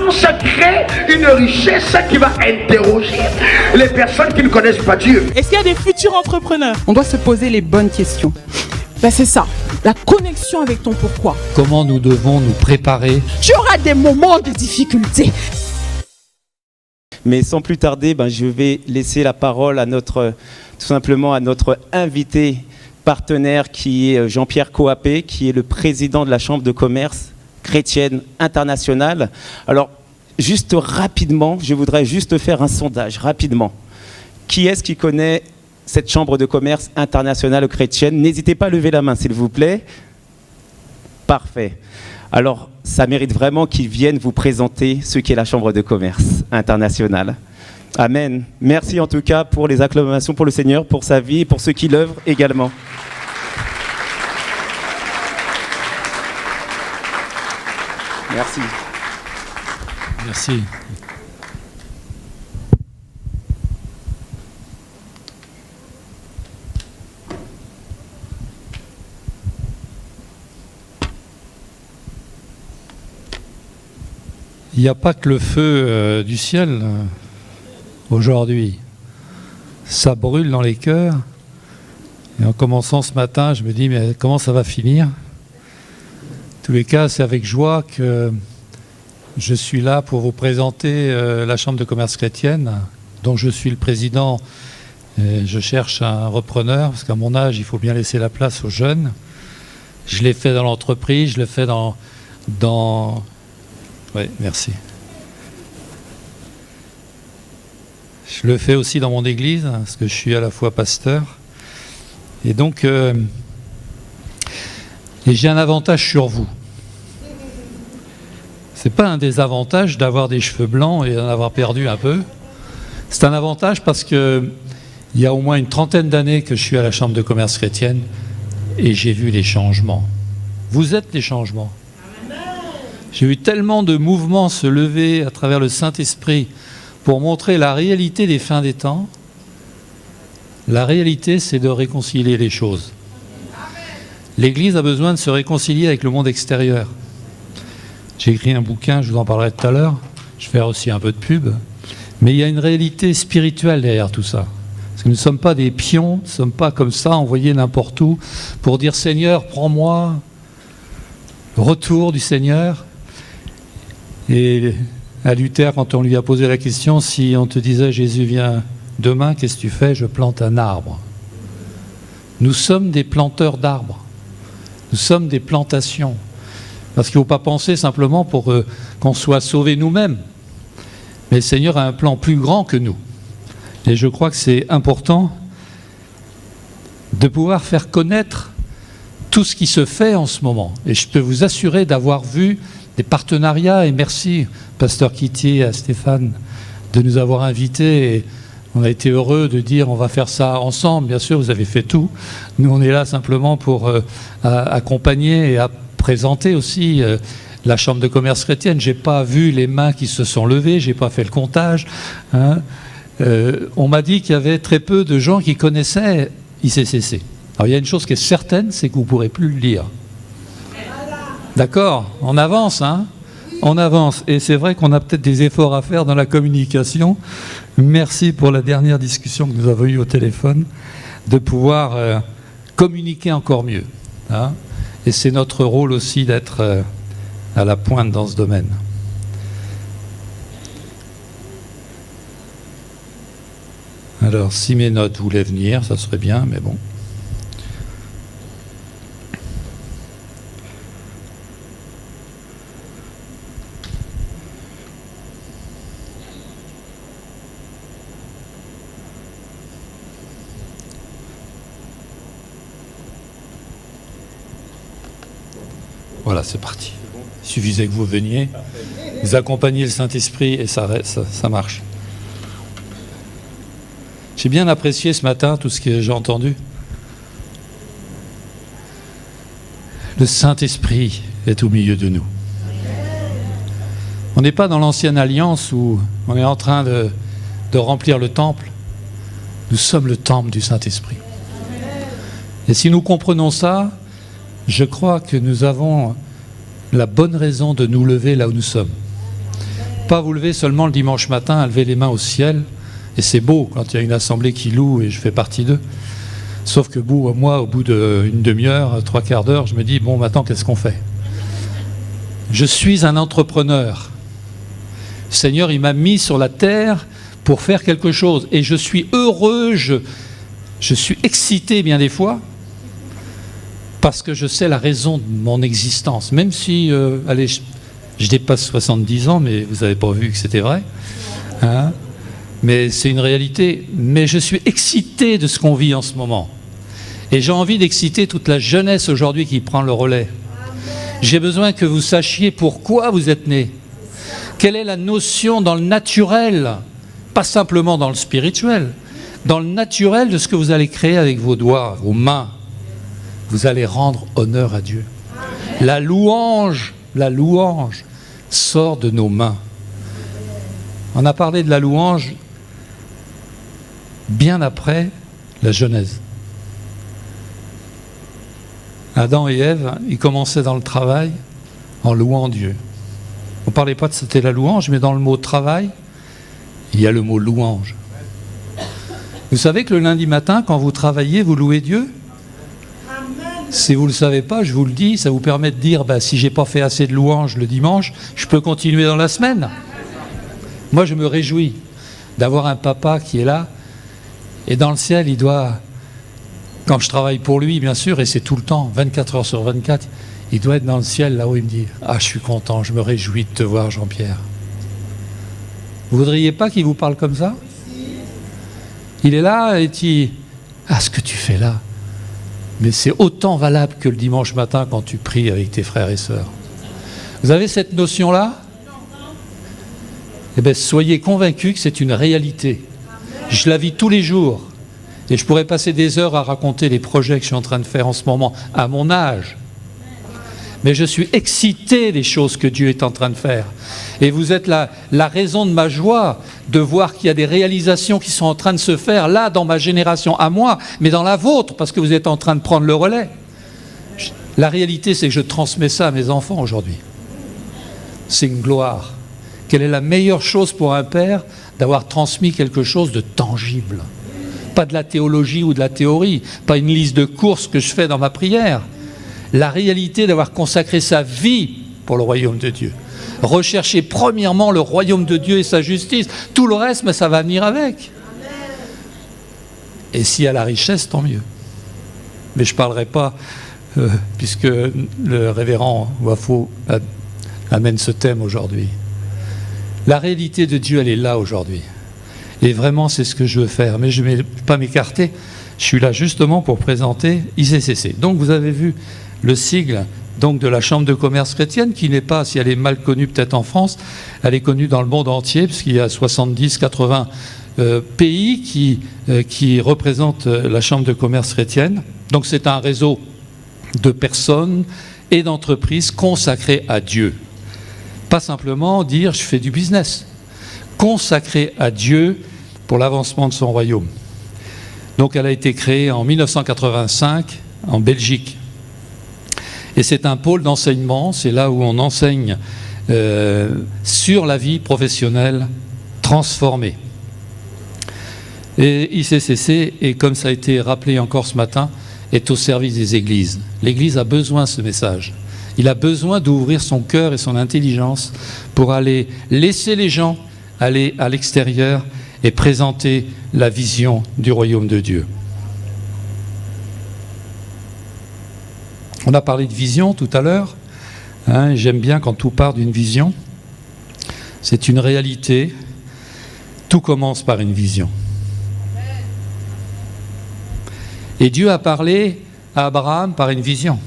l'ignorance crée une richesse qui va interroger les personnes qui ne connaissent pas Dieu. Est-ce qu'il y a des futurs entrepreneurs? On doit se poser les bonnes questions. Ben c'est ça, la connexion avec ton pourquoi. Comment nous devons nous préparer? Tu auras des moments de difficulté. Mais sans plus tarder, je vais laisser la parole à tout simplement à notre invité partenaire qui est Jean-Pierre Coapé, qui est le président de la Chambre de commerce chrétienne internationale. Alors, juste rapidement, je voudrais juste faire un sondage, rapidement. Qui est-ce qui connaît cette Chambre de commerce internationale chrétienne? N'hésitez pas à lever la main, s'il vous plaît. Parfait. Alors, ça mérite vraiment qu'ils viennent vous présenter ce qu'est la Chambre de commerce internationale. Amen. Merci en tout cas pour les acclamations pour le Seigneur, pour sa vie et pour ceux qui l'œuvrent également. Merci. Merci. Il n'y a pas que le feu du ciel aujourd'hui. Ça brûle dans les cœurs. Et en commençant ce matin, je me dis, mais comment ça va finir? En tous les cas, c'est avec joie que je suis là pour vous présenter la Chambre de commerce chrétienne, dont je suis le président. Et je cherche un repreneur, parce qu'à mon âge, il faut bien laisser la place aux jeunes. Je l'ai fait dans l'entreprise, je l'ai fait dans... Oui, merci. Je le fais aussi dans mon église, parce que je suis à la fois pasteur. Et donc, et j'ai un avantage sur vous. C'est pas un désavantage d'avoir des cheveux blancs et d'en avoir perdu un peu. C'est un avantage parce que il y a au moins une trentaine d'années que je suis à la Chambre de commerce chrétienne et j'ai vu les changements. Vous êtes les changements. J'ai vu tellement de mouvements se lever à travers le Saint-Esprit pour montrer la réalité des fins des temps. La réalité, c'est de réconcilier les choses. L'Église a besoin de se réconcilier avec le monde extérieur. J'ai écrit un bouquin, je vous en parlerai tout à l'heure. Je vais faire aussi un peu de pub. Mais il y a une réalité spirituelle derrière tout ça. Parce que nous ne sommes pas des pions, nous ne sommes pas comme ça, envoyés n'importe où, pour dire « Seigneur, prends-moi ». Le retour du Seigneur. Et à Luther, quand on lui a posé la question, si on te disait « Jésus vient demain, qu'est-ce que tu fais ?» « Je plante un arbre. » Nous sommes des planteurs d'arbres. Nous sommes des plantations. Parce qu'il ne faut pas penser simplement pour qu'on soit sauvés nous-mêmes. Mais le Seigneur a un plan plus grand que nous. Et je crois que c'est important de pouvoir faire connaître tout ce qui se fait en ce moment. Et je peux vous assurer d'avoir vu des partenariats, et merci, Pasteur Kitty et à Stéphane, de nous avoir invités. Et on a été heureux de dire on va faire ça ensemble. Bien sûr, vous avez fait tout. Nous, on est là simplement pour accompagner et à présenter aussi la Chambre de commerce chrétienne. Je n'ai pas vu les mains qui se sont levées, je n'ai pas fait le comptage. Hein. On m'a dit qu'il y avait très peu de gens qui connaissaient ICCC. Alors il y a une chose qui est certaine, c'est que vous ne pourrez plus le lire. D'accord? On avance, hein? On avance. Et c'est vrai qu'on a peut-être des efforts à faire dans la communication. Merci pour la dernière discussion que nous avons eue au téléphone, de pouvoir communiquer encore mieux. Hein? Et c'est notre rôle aussi d'être à la pointe dans ce domaine. Alors, si mes notes voulaient venir, ça serait bien, mais bon. Voilà, c'est parti. Il suffisait que vous veniez, vous accompagniez le Saint-Esprit et ça marche. J'ai bien apprécié ce matin tout ce que j'ai entendu. Le Saint-Esprit est au milieu de nous. On n'est pas dans l'ancienne alliance où on est en train de remplir le temple. Nous sommes le temple du Saint-Esprit. Et si nous comprenons ça, je crois que nous avons la bonne raison de nous lever là où nous sommes. Pas vous lever seulement le dimanche matin à lever les mains au ciel, et c'est beau quand il y a une assemblée qui loue et je fais partie d'eux. Sauf que moi, au bout d'une demi-heure, 3/4 d'heure, je me dis, bon, maintenant, qu'est-ce qu'on fait? Je suis un entrepreneur. Le Seigneur, il m'a mis sur la terre pour faire quelque chose. Et je suis heureux, je suis excité bien des fois, parce que je sais la raison de mon existence. Même si, allez, je dépasse 70 ans, mais vous n'avez pas vu que c'était vrai. Hein? Mais c'est une réalité. Mais je suis excité de ce qu'on vit en ce moment. Et j'ai envie d'exciter toute la jeunesse aujourd'hui qui prend le relais. J'ai besoin que vous sachiez pourquoi vous êtes nés. Quelle est la notion dans le naturel, pas simplement dans le spirituel, dans le naturel de ce que vous allez créer avec vos doigts, vos mains. Vous allez rendre honneur à Dieu. La louange sort de nos mains. On a parlé de la louange bien après la Genèse. Adam et Ève, ils commençaient dans le travail en louant Dieu. On ne parlait pas de c'était la louange, mais dans le mot travail, il y a le mot louange. Vous savez que le lundi matin, quand vous travaillez, vous louez Dieu? Si vous ne le savez pas, je vous le dis, ça vous permet de dire, si je n'ai pas fait assez de louanges le dimanche, je peux continuer dans la semaine. Moi, je me réjouis d'avoir un papa qui est là, et dans le ciel, il doit... Quand je travaille pour lui, bien sûr, et c'est tout le temps, 24 heures sur 24, il doit être dans le ciel, là-haut, il me dit « Ah, je suis content, je me réjouis de te voir, Jean-Pierre. » Vous ne voudriez pas qu'il vous parle comme ça? Il est là et il dit « Ah, ce que tu fais là, mais c'est autant valable que le dimanche matin quand tu pries avec tes frères et sœurs. » Vous avez cette notion-là? Eh bien, soyez convaincus que c'est une réalité. Je la vis tous les jours. Et je pourrais passer des heures à raconter les projets que je suis en train de faire en ce moment, à mon âge. Mais je suis excité des choses que Dieu est en train de faire. Et vous êtes la raison de ma joie de voir qu'il y a des réalisations qui sont en train de se faire, là, dans ma génération, à moi, mais dans la vôtre, parce que vous êtes en train de prendre le relais. La réalité, c'est que je transmets ça à mes enfants aujourd'hui. C'est une gloire. Quelle est la meilleure chose pour un père d'avoir transmis quelque chose de tangible? Pas de la théologie ou de la théorie, pas une liste de courses que je fais dans ma prière. La réalité d'avoir consacré sa vie pour le royaume de Dieu. Rechercher premièrement le royaume de Dieu et sa justice. Tout le reste, mais ça va venir avec. Et s'il y a la richesse, tant mieux. Mais je ne parlerai pas, puisque le révérend Wafo amène ce thème aujourd'hui. La réalité de Dieu, elle est là aujourd'hui. Et vraiment, c'est ce que je veux faire. Mais je ne vais pas m'écarter. Je suis là justement pour présenter ICCC. Donc, vous avez vu le sigle donc, de la Chambre de commerce chrétienne, qui n'est pas, si elle est mal connue peut-être en France, elle est connue dans le monde entier, puisqu'il y a 70-80 pays qui représentent la Chambre de commerce chrétienne. Donc, c'est un réseau de personnes et d'entreprises consacrées à Dieu. Pas simplement dire « je fais du business ». Consacrée à Dieu pour l'avancement de son royaume. Donc elle a été créée en 1985 en Belgique. Et c'est un pôle d'enseignement, c'est là où on enseigne sur la vie professionnelle transformée. Et ICCC, et comme ça a été rappelé encore ce matin, est au service des églises. L'Église a besoin de ce message. Il a besoin d'ouvrir son cœur et son intelligence pour aller laisser les gens aller à l'extérieur et présenter la vision du royaume de Dieu. On a parlé de vision tout à l'heure. J'aime bien quand tout part d'une vision. C'est une réalité. Tout commence par une vision. Et Dieu a parlé à Abraham par une vision.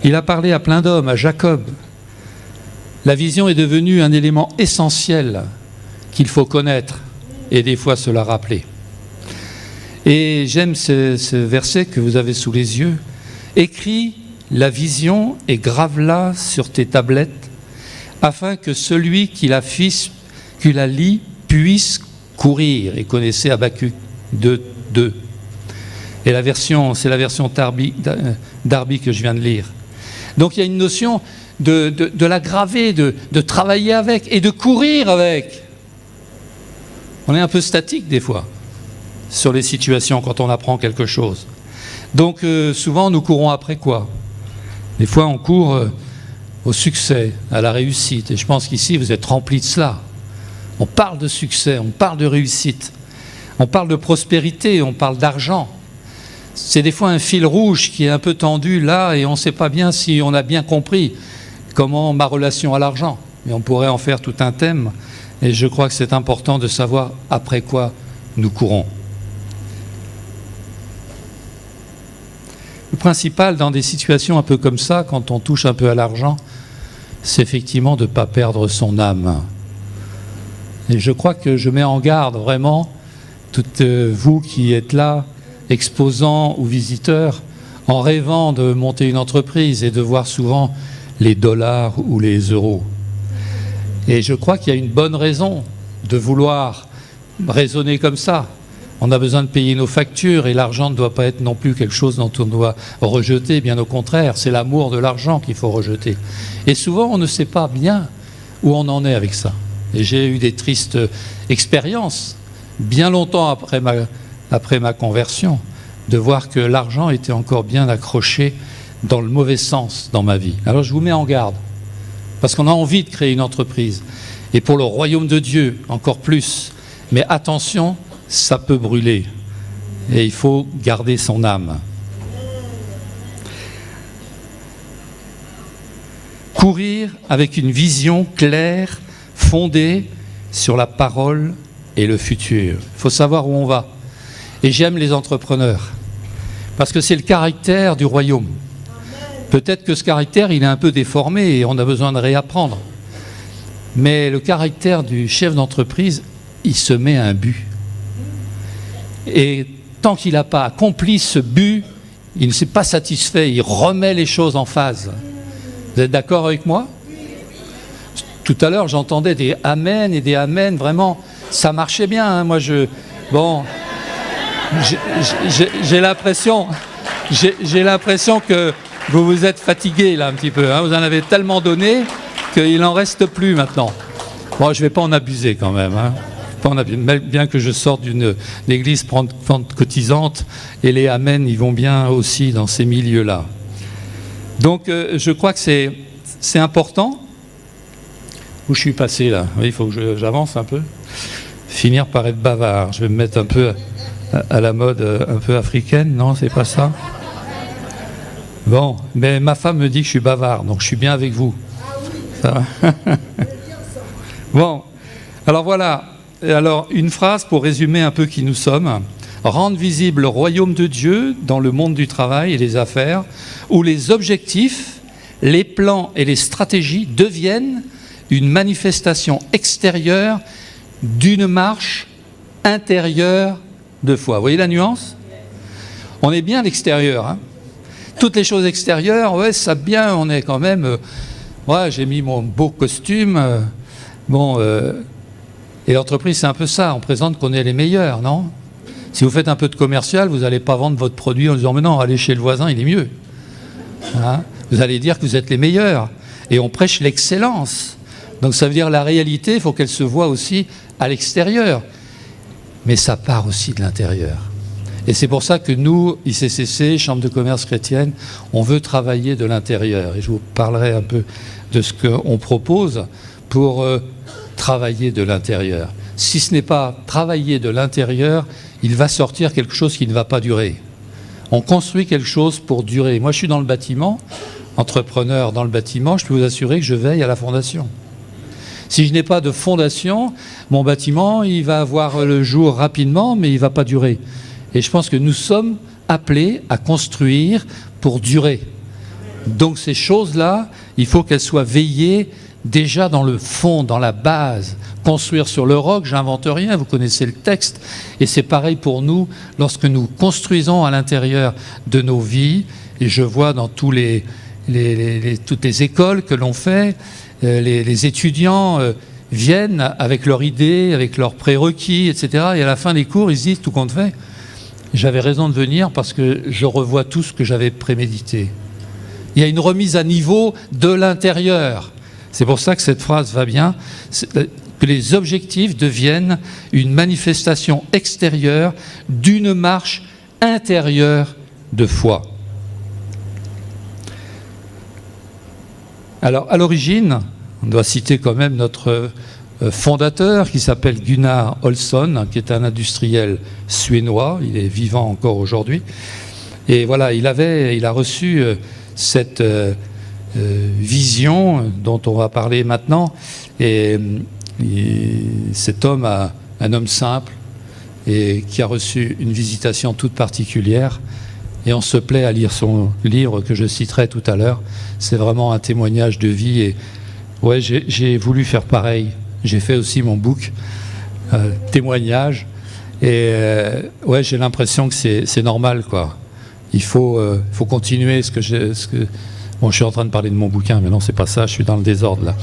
Il a parlé à plein d'hommes, à Jacob. La vision est devenue un élément essentiel qu'il faut connaître et des fois se la rappeler. Et j'aime ce verset que vous avez sous les yeux. « Écris la vision et grave-la sur tes tablettes, afin que celui qui la lit puisse courir. » Et connaissez Habacuc 2:2. Et c'est la version Darby que je viens de lire. Donc il y a une notion de la graver, de travailler avec et de courir avec. On est un peu statique des fois sur les situations quand on apprend quelque chose. Donc souvent nous courons après quoi? Des fois on court au succès, à la réussite. Et je pense qu'ici vous êtes remplis de cela. On parle de succès, on parle de réussite, on parle de prospérité, on parle d'argent. C'est des fois un fil rouge qui est un peu tendu là et on ne sait pas bien si on a bien compris comment ma relation à l'argent. Mais on pourrait en faire tout un thème et je crois que c'est important de savoir après quoi nous courons. Le principal dans des situations un peu comme ça, quand on touche un peu à l'argent, c'est effectivement de ne pas perdre son âme. Et je crois que je mets en garde vraiment toutes vous qui êtes là, exposants ou visiteurs, en rêvant de monter une entreprise et de voir souvent les dollars ou les euros. Et je crois qu'il y a une bonne raison de vouloir raisonner comme ça. On a besoin de payer nos factures et l'argent ne doit pas être non plus quelque chose dont on doit rejeter, bien au contraire, c'est l'amour de l'argent qu'il faut rejeter. Et souvent on ne sait pas bien où on en est avec ça. Et j'ai eu des tristes expériences, bien longtemps après ma conversion, de voir que l'argent était encore bien accroché dans le mauvais sens dans ma vie. Alors je vous mets en garde, parce qu'on a envie de créer une entreprise. Et pour le royaume de Dieu, encore plus. Mais attention, ça peut brûler. Et il faut garder son âme. Courir avec une vision claire, fondée sur la parole et le futur. Il faut savoir où on va. Et j'aime les entrepreneurs, parce que c'est le caractère du royaume. Peut-être que ce caractère, il est un peu déformé et on a besoin de réapprendre. Mais le caractère du chef d'entreprise, il se met un but. Et tant qu'il n'a pas accompli ce but, il ne s'est pas satisfait, il remet les choses en phase. Vous êtes d'accord avec moi? Tout à l'heure, j'entendais des amen et des amen, vraiment, ça marchait bien. Hein. Moi, j'ai l'impression que vous vous êtes fatigué là un petit peu. Hein. Vous en avez tellement donné qu'il n'en reste plus maintenant. Bon, je ne vais pas en abuser quand même. Hein. Bien que je sorte d'une église pentecôtisante et les amen, ils vont bien aussi dans ces milieux-là. Donc, je crois que c'est important. Où je suis passé là? Oui, il faut que j'avance un peu. Finir par être bavard. Je vais me mettre un peu à la mode un peu africaine. Non, c'est pas ça. Bon, mais ma femme me dit que je suis bavard, donc je suis bien avec vous. Ça va. Bon, alors voilà. Alors, une phrase pour résumer un peu qui nous sommes. Rendre visible le royaume de Dieu dans le monde du travail et des affaires, où les objectifs, les plans et les stratégies deviennent une manifestation extérieure d'une marche intérieure de foi. Vous voyez la nuance? On est bien à l'extérieur. Hein. Toutes les choses extérieures, ouais, ça bien, on est quand même... ouais, j'ai mis mon beau costume. Et l'entreprise, c'est un peu ça. On présente qu'on est les meilleurs, non? Si vous faites un peu de commercial, vous n'allez pas vendre votre produit en disant « mais non, allez chez le voisin, il est mieux. Hein » Vous allez dire que vous êtes les meilleurs. Et on prêche l'excellence. Donc ça veut dire la réalité, il faut qu'elle se voie aussi à l'extérieur. Mais ça part aussi de l'intérieur. Et c'est pour ça que nous, ICCC, Chambre de commerce chrétienne, on veut travailler de l'intérieur. Et je vous parlerai un peu de ce qu'on propose pour travailler de l'intérieur. Si ce n'est pas travailler de l'intérieur, il va sortir quelque chose qui ne va pas durer. On construit quelque chose pour durer. Moi, je suis dans le bâtiment, entrepreneur dans le bâtiment, je peux vous assurer que je veille à la fondation. Si je n'ai pas de fondation, mon bâtiment, il va voir le jour rapidement, mais il ne va pas durer. Et je pense que nous sommes appelés à construire pour durer. Donc ces choses-là, il faut qu'elles soient veillées déjà dans le fond, dans la base. Construire sur le roc, j'invente rien, vous connaissez le texte. Et c'est pareil pour nous, lorsque nous construisons à l'intérieur de nos vies, et je vois dans toutes les écoles que l'on fait, les étudiants viennent avec leurs idées, avec leurs prérequis, etc. Et à la fin des cours, ils se disent, tout compte fait, j'avais raison de venir parce que je revois tout ce que j'avais prémédité. Il y a une remise à niveau de l'intérieur. C'est pour ça que cette phrase va bien, que les objectifs deviennent une manifestation extérieure d'une marche intérieure de foi. Alors, à l'origine, on doit citer quand même notre fondateur qui s'appelle Gunnar Olsson, qui est un industriel suédois, il est vivant encore aujourd'hui. Et voilà, il a reçu cette vision dont on va parler maintenant. Et cet homme, un homme simple, et qui a reçu une visitation toute particulière. Et on se plaît à lire son livre que je citerai tout à l'heure. C'est vraiment un témoignage de vie. Et ouais, j'ai voulu faire pareil. J'ai fait aussi mon book, témoignage. Et ouais, j'ai l'impression que c'est normal, quoi. Il faut continuer Bon, je suis en train de parler de mon bouquin, mais non, c'est pas ça, je suis dans le désordre, là.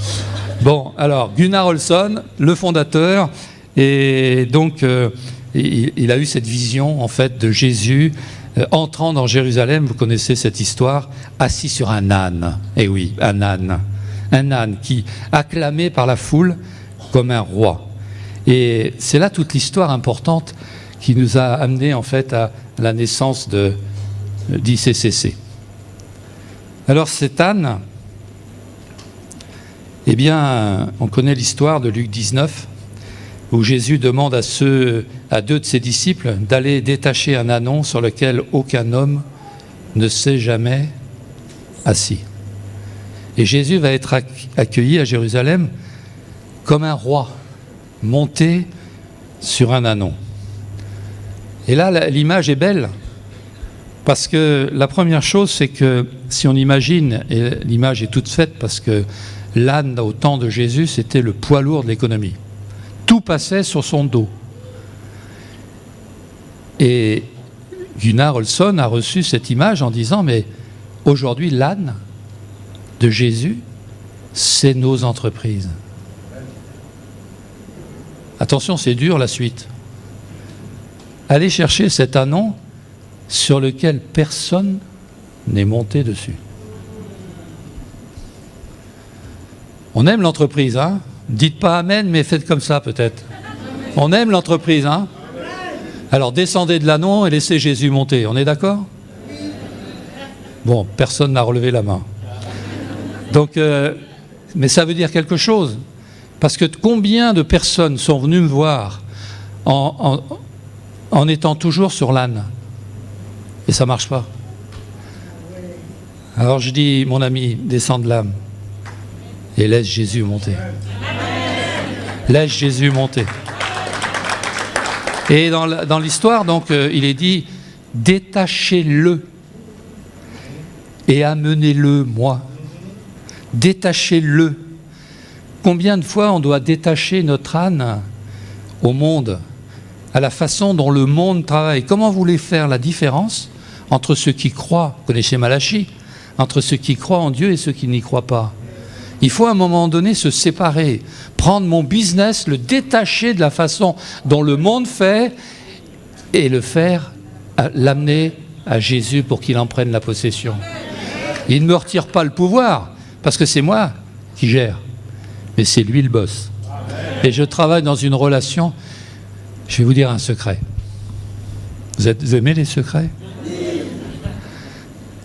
Bon, alors, Gunnar Olsson, le fondateur, et donc, il a eu cette vision, en fait, de Jésus entrant dans Jérusalem, vous connaissez cette histoire, assis sur un âne. Eh oui, un âne qui, acclamé par la foule comme un roi. Et c'est là toute l'histoire importante qui nous a amené, en fait, à la naissance d'ICCC. Alors cet âne, eh bien, on connaît l'histoire de Luc 19, où Jésus demande à deux de ses disciples d'aller détacher un ânon sur lequel aucun homme ne s'est jamais assis. Et Jésus va être accueilli à Jérusalem comme un roi, monté sur un ânon. Et là, l'image est belle, parce que la première chose, c'est que si on imagine, et l'image est toute faite parce que l'âne, au temps de Jésus, c'était le poids lourd de l'économie. Tout passait sur son dos. Et Gunnar Olsson a reçu cette image en disant, mais aujourd'hui, l'âne de Jésus, c'est nos entreprises. Attention, c'est dur la suite. Allez chercher cet ânon sur lequel personne n'est monté dessus. On aime l'entreprise, hein? Dites pas amen, mais faites comme ça peut-être. On aime l'entreprise, hein? Alors descendez de l'ânon et laissez Jésus monter. On est d'accord? Bon, personne n'a relevé la main. Donc, mais ça veut dire quelque chose. Parce que combien de personnes sont venues me voir en étant toujours sur l'âne? Et ça ne marche pas. Alors je dis, mon ami, descends de l'âme et laisse Jésus monter. Laisse Jésus monter. Et dans l'histoire, donc, il est dit, détachez-le et amenez-le, moi. Détachez-le. Combien de fois on doit détacher notre âne au monde, à la façon dont le monde travaille? Comment vous voulez faire la différence entre ceux qui croient, vous connaissez Malachie, entre ceux qui croient en Dieu et ceux qui n'y croient pas? Il faut à un moment donné se séparer, prendre mon business, le détacher de la façon dont le monde fait et le faire, l'amener à Jésus pour qu'il en prenne la possession. Il ne me retire pas le pouvoir, parce que c'est moi qui gère, mais c'est lui le boss. Et je travaille dans une relation, je vais vous dire un secret. Vous aimez les secrets?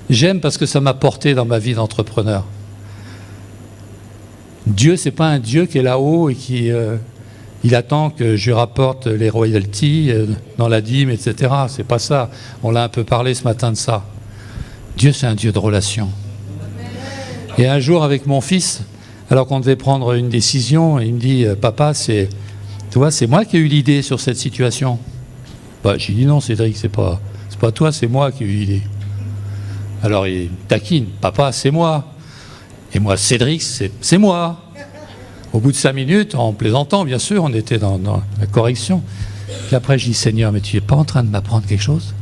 J'aime parce que ça m'a porté dans ma vie d'entrepreneur. Dieu, c'est pas un Dieu qui est là-haut et qui il attend que je rapporte les royalties dans la dîme, etc. C'est pas ça. On l'a un peu parlé ce matin de ça. Dieu, c'est un Dieu de relation. Et un jour, avec mon fils, alors qu'on devait prendre une décision, il me dit, papa, tu vois, c'est moi qui ai eu l'idée sur cette situation. Bah, j'ai dit non, Cédric, c'est pas toi, c'est moi qui ai eu l'idée. Alors il taquine, papa, c'est moi. Et moi, Cédric, c'est moi. Au bout de 5 minutes, en plaisantant, bien sûr, on était dans la correction. Puis après, je dis, Seigneur, mais tu n'es pas en train de m'apprendre quelque chose?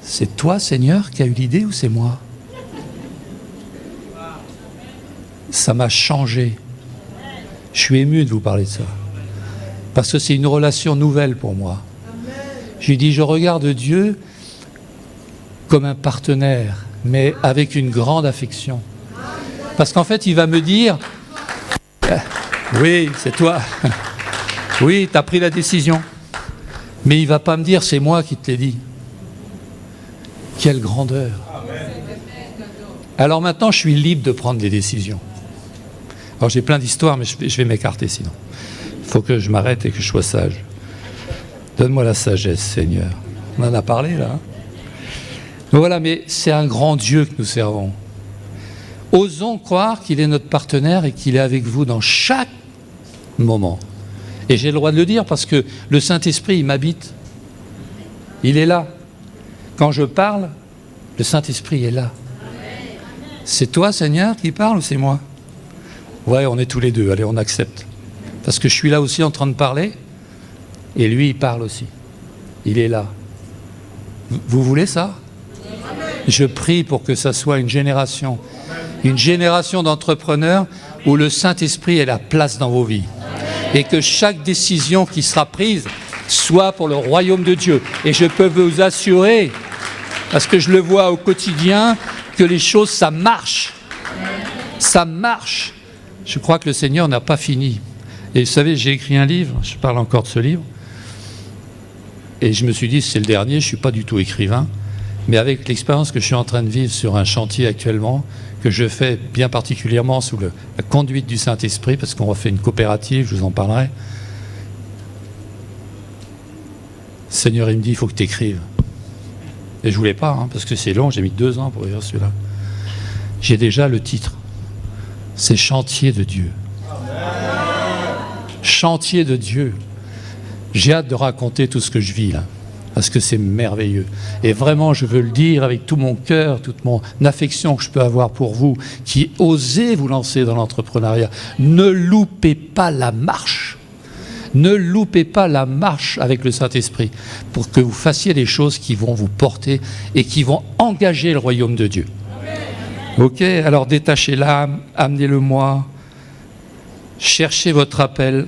C'est toi, Seigneur, qui as eu l'idée ou c'est moi? Ça m'a changé. Je suis ému de vous parler de ça. Parce que c'est une relation nouvelle pour moi. J'ai dit, je regarde Dieu comme un partenaire mais avec une grande affection. Parce qu'en fait, il va me dire, oui, c'est toi, oui, tu as pris la décision, mais il ne va pas me dire, c'est moi qui te l'ai dit. Quelle grandeur. Alors maintenant, je suis libre de prendre des décisions. Alors j'ai plein d'histoires, mais je vais m'écarter sinon. Il faut que je m'arrête et que je sois sage. Donne-moi la sagesse, Seigneur. On en a parlé, là. Voilà, mais c'est un grand Dieu que nous servons. Osons croire qu'il est notre partenaire et qu'il est avec vous dans chaque moment. Et j'ai le droit de le dire parce que le Saint-Esprit, il m'habite. Il est là. Quand je parle, le Saint-Esprit est là. C'est toi, Seigneur, qui parle ou c'est moi? Ouais, on est tous les deux. Allez, on accepte. Parce que je suis là aussi en train de parler et lui, il parle aussi. Il est là. Vous voulez ça? Je prie pour que ça soit une génération d'entrepreneurs où le Saint-Esprit ait la place dans vos vies. Et que chaque décision qui sera prise soit pour le royaume de Dieu. Et je peux vous assurer, parce que je le vois au quotidien, que les choses, ça marche. Ça marche. Je crois que le Seigneur n'a pas fini. Et vous savez, j'ai écrit un livre, je parle encore de ce livre, et je me suis dit, c'est le dernier, je ne suis pas du tout écrivain, mais avec l'expérience que je suis en train de vivre sur un chantier actuellement, que je fais bien particulièrement sous la conduite du Saint-Esprit, parce qu'on refait une coopérative, je vous en parlerai. Le Seigneur, il me dit, il faut que tu écrives. Et je ne voulais pas, hein, parce que c'est long, j'ai mis 2 ans pour écrire celui-là. J'ai déjà le titre. C'est Chantier de Dieu. Chantier de Dieu. J'ai hâte de raconter tout ce que je vis là, parce que c'est merveilleux. Et vraiment, je veux le dire avec tout mon cœur, toute mon affection que je peux avoir pour vous, qui osez vous lancer dans l'entrepreneuriat. Ne loupez pas la marche. Ne loupez pas la marche avec le Saint-Esprit pour que vous fassiez des choses qui vont vous porter et qui vont engager le royaume de Dieu. Ok, alors détachez l'âme, amenez-le-moi, cherchez votre appel,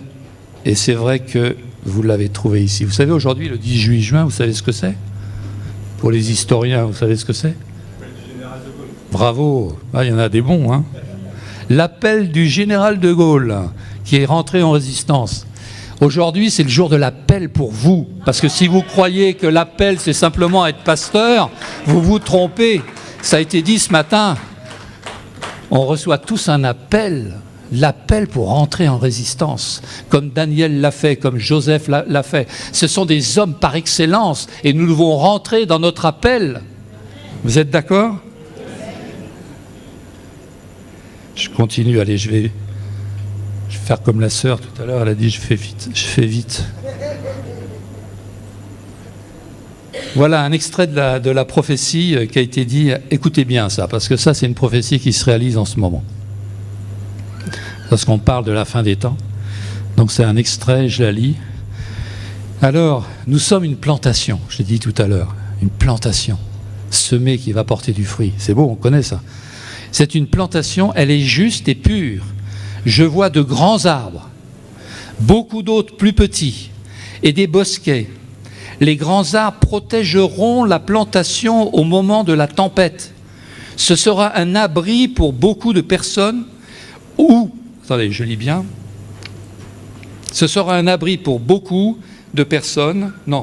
et c'est vrai que vous l'avez trouvé ici. Vous savez, aujourd'hui, le 18 juin, vous savez ce que c'est? Pour les historiens, vous savez ce que c'est? Bravo, ah, il y en a des bons, hein. L'appel du général de Gaulle, qui est rentré en résistance. Aujourd'hui, c'est le jour de l'appel pour vous, parce que si vous croyez que l'appel, c'est simplement être pasteur, vous vous trompez. Ça a été dit ce matin. On reçoit tous un appel, l'appel pour entrer en résistance, comme Daniel l'a fait, comme Joseph l'a fait. Ce sont des hommes par excellence et nous devons rentrer dans notre appel. Vous êtes d'accord? Je continue, allez, je vais faire comme la sœur tout à l'heure, elle a dit je fais vite. Voilà un extrait de la prophétie qui a été dit, écoutez bien ça, parce que ça c'est une prophétie qui se réalise en ce moment. Parce qu'on parle de la fin des temps. Donc c'est un extrait, je la lis. Alors, nous sommes une plantation, je l'ai dit tout à l'heure, une plantation semée qui va porter du fruit. C'est beau, on connaît ça. C'est une plantation, elle est juste et pure. Je vois de grands arbres, beaucoup d'autres plus petits, et des bosquets. Les grands arbres protégeront la plantation au moment de la tempête. Ce sera un abri pour beaucoup de personnes ou, attendez, je lis bien, ce sera un abri pour beaucoup de personnes, non,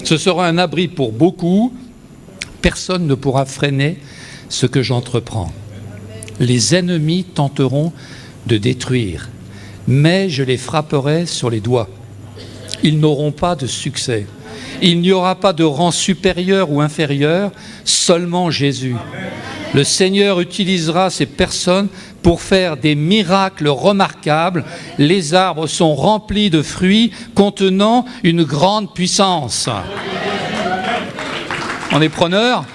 ce sera un abri pour beaucoup, personne ne pourra freiner ce que j'entreprends. Les ennemis tenteront de détruire, mais je les frapperai sur les doigts. Ils n'auront pas de succès. Il n'y aura pas de rang supérieur ou inférieur, seulement Jésus. Le Seigneur utilisera ces personnes pour faire des miracles remarquables. Les arbres sont remplis de fruits contenant une grande puissance. On est preneurs?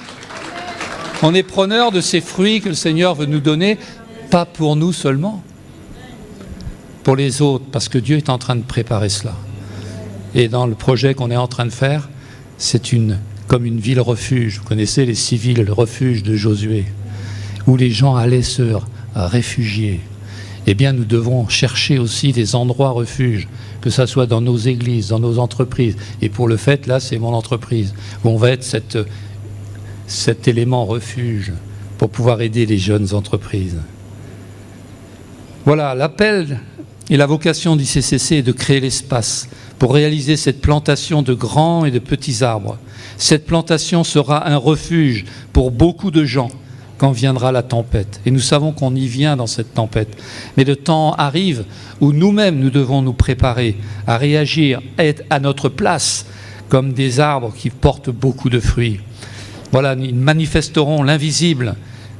On est preneurs de ces fruits que le Seigneur veut nous donner, pas pour nous seulement, pour les autres, parce que Dieu est en train de préparer cela. Et dans le projet qu'on est en train de faire, c'est comme une ville refuge. Vous connaissez les 6 villes refuges de Josué, où les gens allaient se réfugier. Eh bien, nous devons chercher aussi des endroits refuges, que ça soit dans nos églises, dans nos entreprises. Et pour le fait, là, c'est mon entreprise, où on va être cet élément refuge pour pouvoir aider les jeunes entreprises. Voilà, l'appel et la vocation d'ICCC est de créer l'espace pour réaliser cette plantation de grands et de petits arbres. Cette plantation sera un refuge pour beaucoup de gens quand viendra la tempête. Et nous savons qu'on y vient dans cette tempête. Mais le temps arrive où nous-mêmes, nous devons nous préparer à réagir, à être à notre place comme des arbres qui portent beaucoup de fruits. Voilà, ils manifesteront l'invisible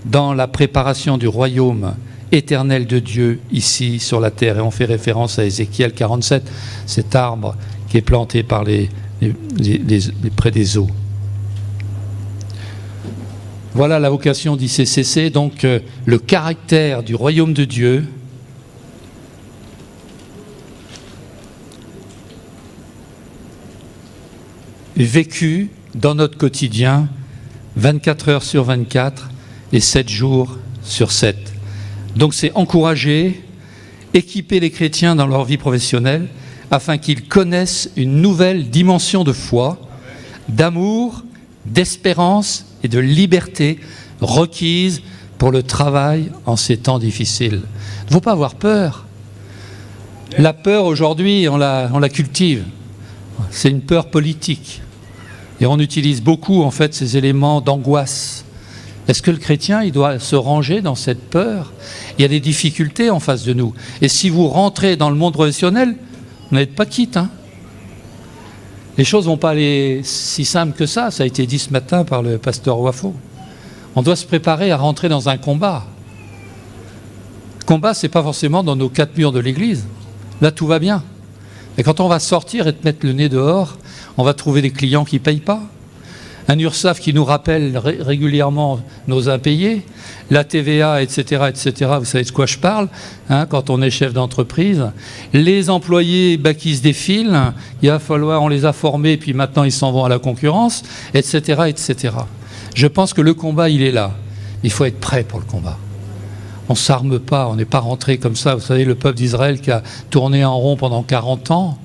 dans la préparation du royaume éternel de Dieu ici sur la terre. Et on fait référence à Ézéchiel 47, cet arbre qui est planté par près des eaux. Voilà la vocation d'ICCC, donc le caractère du royaume de Dieu vécu dans notre quotidien 24 heures sur 24 et 7 jours sur 7. Donc c'est encourager, équiper les chrétiens dans leur vie professionnelle afin qu'ils connaissent une nouvelle dimension de foi, d'amour, d'espérance et de liberté requise pour le travail en ces temps difficiles. Il ne faut pas avoir peur. La peur aujourd'hui, on la cultive. C'est une peur politique. Et on utilise beaucoup en fait ces éléments d'angoisse. Est-ce que le chrétien, il doit se ranger dans cette peur? Il y a des difficultés en face de nous. Et si vous rentrez dans le monde professionnel, vous n'êtes pas quitte. Les choses ne vont pas aller si simples que ça. Ça a été dit ce matin par le pasteur Wafo. On doit se préparer à rentrer dans un combat. Le combat, ce n'est pas forcément dans nos 4 murs de l'église. Là, tout va bien. Et quand on va sortir et te mettre le nez dehors, on va trouver des clients qui ne payent pas. Un URSSAF qui nous rappelle régulièrement nos impayés, la TVA, etc., etc. Vous savez de quoi je parle, quand on est chef d'entreprise. Les employés qui se défilent, il va falloir, on les a formés, puis maintenant ils s'en vont à la concurrence, etc., etc. Je pense que le combat, il est là. Il faut être prêt pour le combat. On ne s'arme pas, on n'est pas rentré comme ça. Vous savez, le peuple d'Israël qui a tourné en rond pendant 40 ans,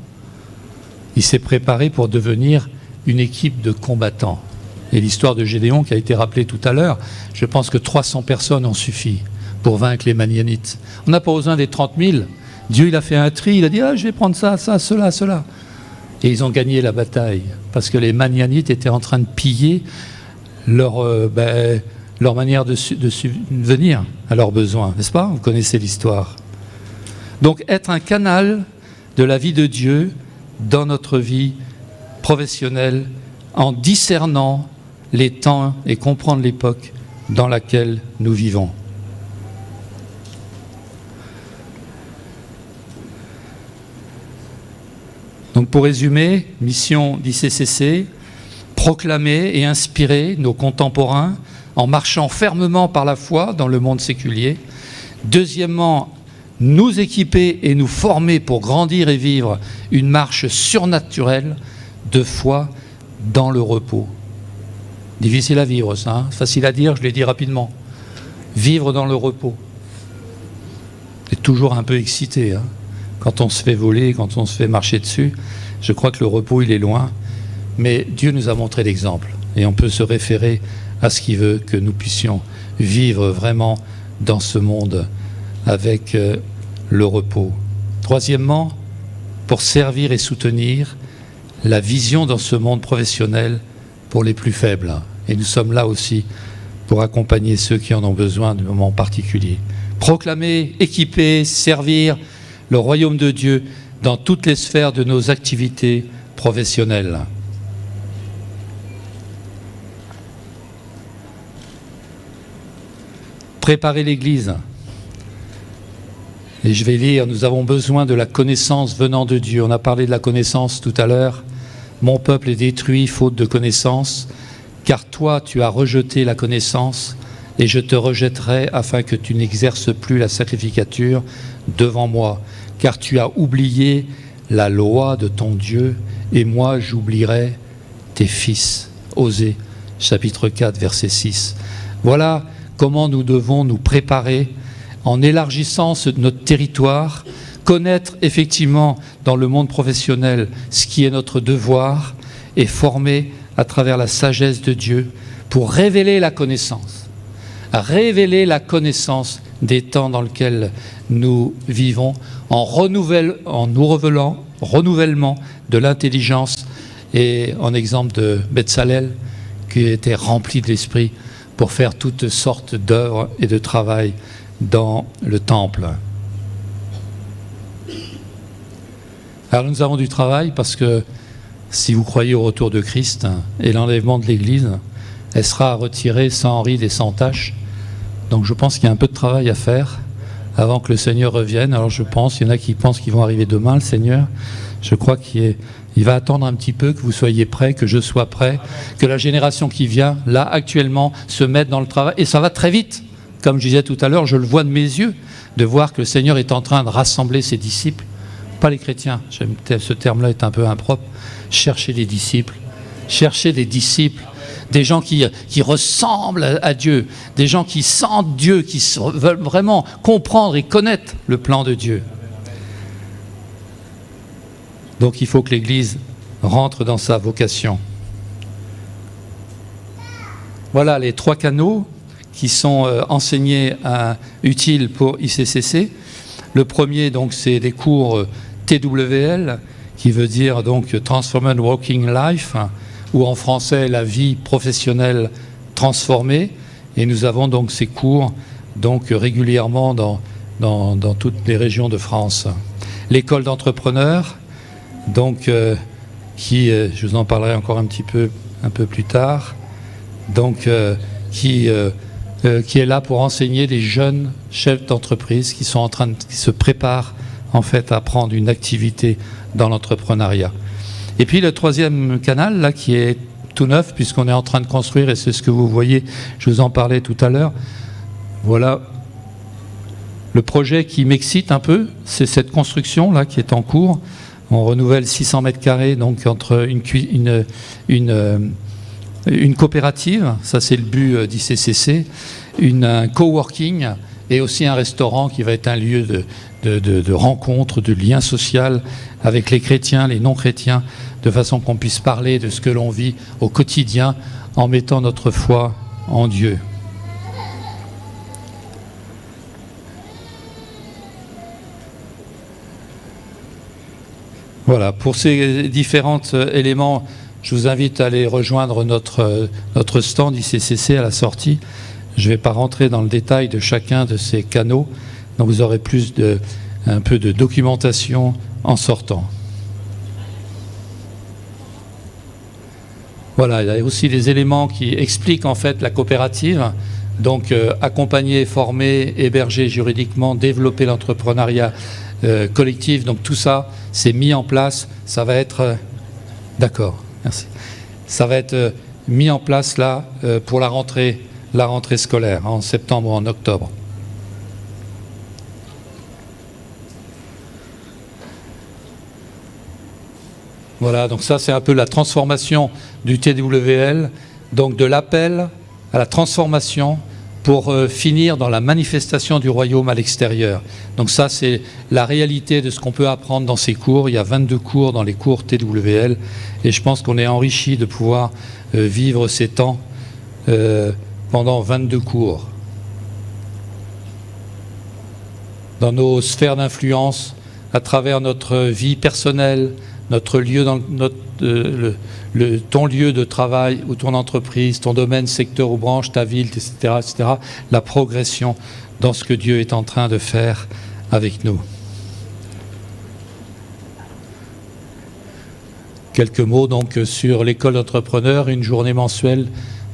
il s'est préparé pour devenir une équipe de combattants. Et l'histoire de Gédéon qui a été rappelée tout à l'heure, je pense que 300 personnes ont suffi pour vaincre les Madianites. On n'a pas besoin des 30 000. Dieu, il a fait un tri, il a dit « je vais prendre ça, ça, cela, cela ». Et ils ont gagné la bataille, parce que les Madianites étaient en train de piller leur manière de subvenir à leurs besoins, n'est-ce pas? Vous connaissez l'histoire. Donc être un canal de la vie de Dieu dans notre vie professionnelle, en discernant les temps et comprendre l'époque dans laquelle nous vivons. Donc pour résumer, mission d'ICCC, proclamer et inspirer nos contemporains en marchant fermement par la foi dans le monde séculier. Deuxièmement, nous équiper et nous former pour grandir et vivre une marche surnaturelle de foi dans le repos. Difficile à vivre ça, facile à dire, je l'ai dit rapidement. Vivre dans le repos. C'est toujours un peu excité, quand on se fait voler, quand on se fait marcher dessus. Je crois que le repos, il est loin. Mais Dieu nous a montré l'exemple. Et on peut se référer à ce qu'il veut que nous puissions vivre vraiment dans ce monde avec le repos. Troisièmement, pour servir et soutenir la vision dans ce monde professionnel pour les plus faibles. Et nous sommes là aussi pour accompagner ceux qui en ont besoin de moments particuliers. Proclamer, équiper, servir le royaume de Dieu dans toutes les sphères de nos activités professionnelles. Préparer l'Église. Et je vais lire, nous avons besoin de la connaissance venant de Dieu. On a parlé de la connaissance tout à l'heure. Mon peuple est détruit faute de connaissance, car toi tu as rejeté la connaissance, et je te rejetterai afin que tu n'exerces plus la sacrificature devant moi, car tu as oublié la loi de ton Dieu, et moi j'oublierai tes fils. Osée, chapitre 4, verset 6. Voilà comment nous devons nous préparer en élargissant notre territoire, connaître effectivement dans le monde professionnel ce qui est notre devoir et former à travers la sagesse de Dieu pour révéler la connaissance des temps dans lesquels nous vivons, en renouvellement de l'intelligence, et en exemple de Bezalel, qui était rempli de l'esprit pour faire toutes sortes d'œuvres et de travail dans le temple. Alors nous avons du travail parce que si vous croyez au retour de Christ et l'enlèvement de l'Église, elle sera retirée sans ride et sans tache. Donc je pense qu'il y a un peu de travail à faire avant que le Seigneur revienne. Alors il y en a qui pensent qu'ils vont arriver demain, le Seigneur. Je crois qu'il va attendre un petit peu que vous soyez prêts, que je sois prêt, que la génération qui vient, là, actuellement, se mette dans le travail. Et ça va très vite. Comme je disais tout à l'heure, je le vois de mes yeux, de voir que le Seigneur est en train de rassembler ses disciples. Pas les chrétiens, ce terme-là est un peu impropre. Chercher des disciples, des gens qui ressemblent à Dieu, des gens qui sentent Dieu, qui veulent vraiment comprendre et connaître le plan de Dieu. Donc il faut que l'Église rentre dans sa vocation. Voilà les 3 canaux qui sont enseignés utiles pour ICCC. Le premier, donc, c'est des cours TWL, qui veut dire donc Transformed Working Life, ou en français la vie professionnelle transformée. Et nous avons donc ces cours donc régulièrement dans toutes les régions de France. L'école d'entrepreneurs, donc je vous en parlerai encore un peu plus tard, donc qui est là pour enseigner les jeunes chefs d'entreprise qui se préparent en fait à prendre une activité dans l'entrepreneuriat. Et puis le 3e canal là qui est tout neuf puisqu'on est en train de construire, et c'est ce que vous voyez, je vous en parlais tout à l'heure. Voilà le projet qui m'excite un peu, c'est cette construction là qui est en cours. On renouvelle 600 mètres carrés donc entre une coopérative, ça c'est le but d'ICCC, un coworking et aussi un restaurant qui va être un lieu de rencontre, de lien social avec les chrétiens, les non-chrétiens, de façon qu'on puisse parler de ce que l'on vit au quotidien en mettant notre foi en Dieu. Voilà, pour ces différents éléments, je vous invite à aller rejoindre notre stand ICCC à la sortie. Je ne vais pas rentrer dans le détail de chacun de ces canaux, donc vous aurez un peu de documentation en sortant. Voilà, il y a aussi des éléments qui expliquent en fait la coopérative. Donc accompagner, former, héberger juridiquement, développer l'entrepreneuriat collectif. Donc tout ça, c'est mis en place. Ça va être... D'accord, merci. Ça va être mis en place là pour la rentrée scolaire, en septembre ou en octobre. Voilà, donc ça c'est un peu la transformation du TWL, donc de l'appel à la transformation pour finir dans la manifestation du royaume à l'extérieur. Donc ça c'est la réalité de ce qu'on peut apprendre dans ces cours. Il y a 22 cours dans les cours TWL et je pense qu'on est enrichi de pouvoir vivre ces temps pendant 22 cours. Dans nos sphères d'influence, à travers notre vie personnelle, notre lieu, ton lieu de travail ou ton entreprise, ton domaine, secteur ou branche, ta ville, etc., etc., la progression dans ce que Dieu est en train de faire avec nous. Quelques mots donc sur l'école d'entrepreneurs, une journée mensuelle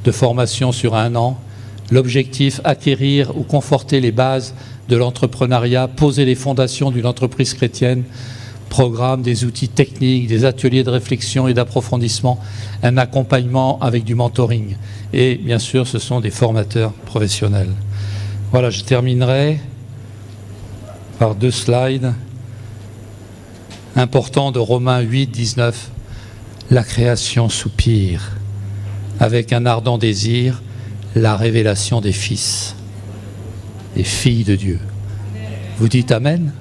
de formation sur 1 an. L'objectif, acquérir ou conforter les bases de l'entrepreneuriat, poser les fondations d'une entreprise chrétienne, programme, des outils techniques, des ateliers de réflexion et d'approfondissement, un accompagnement avec du mentoring. Et bien sûr, ce sont des formateurs professionnels. Voilà, je terminerai par 2 slides importants de Romains 8, 19. La création soupire, avec un ardent désir, la révélation des fils et filles de Dieu. Vous dites Amen ?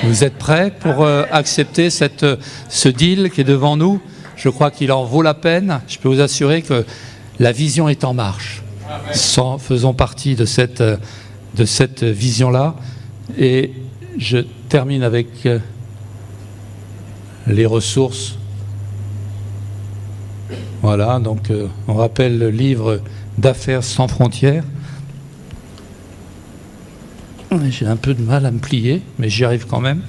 Vous êtes prêts pour accepter ce deal qui est devant nous? Je crois qu'il en vaut la peine. Je peux vous assurer que La vision est en marche. Faisons partie de cette vision-là. Et je termine avec les ressources. Voilà, donc on rappelle le livre d'Affaires sans frontières. J'ai un peu de mal à me plier, mais j'y arrive quand même.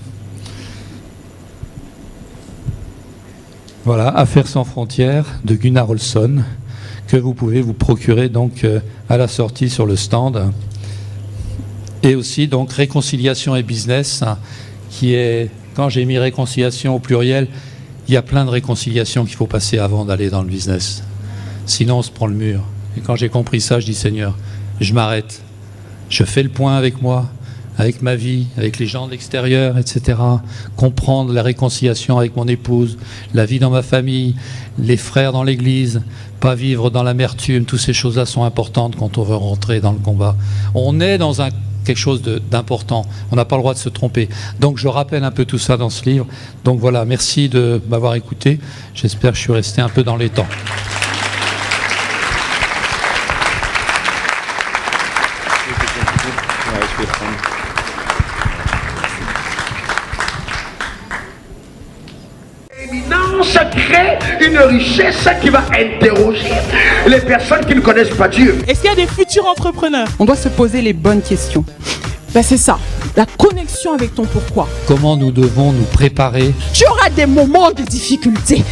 Voilà, Affaires sans frontières de Gunnar Olsson, que vous pouvez vous procurer donc à la sortie sur le stand. Et aussi donc Réconciliation et Business, qui est, quand j'ai mis réconciliation au pluriel, il y a plein de réconciliations qu'il faut passer avant d'aller dans le business. Sinon, on se prend le mur. Et quand j'ai compris ça, je dis Seigneur, je m'arrête. Je fais le point avec moi, avec ma vie, avec les gens de l'extérieur, etc. Comprendre la réconciliation avec mon épouse, la vie dans ma famille, les frères dans l'église, pas vivre dans l'amertume. Toutes ces choses-là sont importantes quand on veut rentrer dans le combat. On est dans quelque chose d'important. On n'a pas le droit de se tromper. Donc je rappelle un peu tout ça dans ce livre. Donc voilà, merci de m'avoir écouté. J'espère que je suis resté un peu dans les temps. L'éminence crée une richesse qui va interroger les personnes qui ne connaissent pas Dieu. Est-ce qu'il y a des futurs entrepreneurs? On doit se poser les bonnes questions. C'est ça, la connexion avec ton pourquoi. Comment nous devons nous préparer? Tu auras des moments de difficulté.